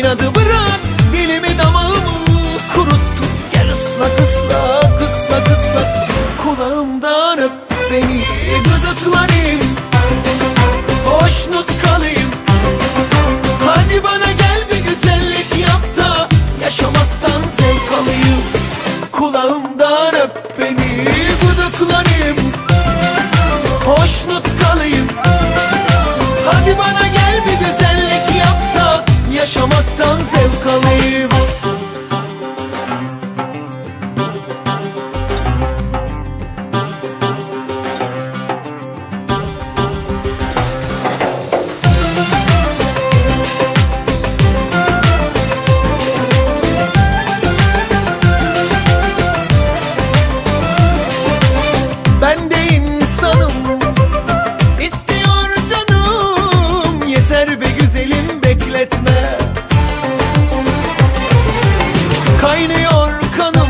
İnadı bırak, dilimi damağımı kuruttun. Gel ıslak ıslak ıslak ıslak kulağımdan öp beni, gıdıklanayım, hoşnut kalayım. Hadi bana gel bir güzellik yap da yaşamaktan zevk alayım. Kulağımdan öp beni, gıdıklanayım, hoşnut kalayım. Hadi bana gel bir güzellik yap da yaşamaktan zevk alayım. Ben de insanım, istiyor canım, yeter be güzelim bekletme. Kaynıyor kanım,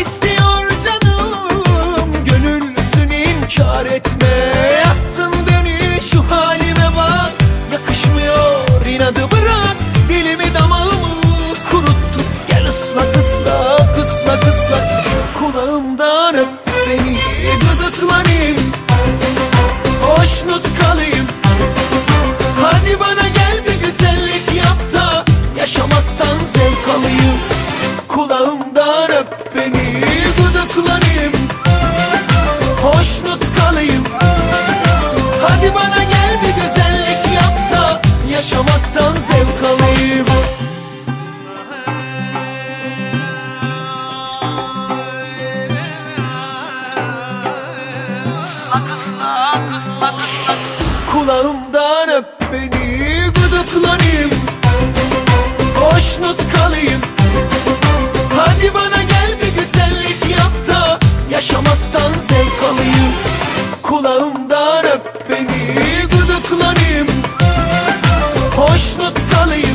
istiyor canım, gönülsün inkar etme. Yaktın beni, şu halime bak, yakışmıyor. İnadı bırak, dilimi damağımı kuruttun. Gel ıslak ıslak ıslak ıslak kulağımdan öp beni, gıdıklanayım, hoşnut kalayım. Hadi bana gel bir güzellik yap da yaşamaktan zevk alayım. Kulağımdan öp beni, gıdıklanayım, hoşnut kalayım. Hadi bana gel bir güzellik yap da yaşamaktan zevk alayım. Islak ıslak ıslak ıslak kulağımdan öp beni, gıdıklanayım, hoşnut kalayım. Hadi bana gel bir güzellik yap da yaşamaktan zevk alayım. Kulağımdan öp beni, gıdıklanayım, hoşnut kalayım.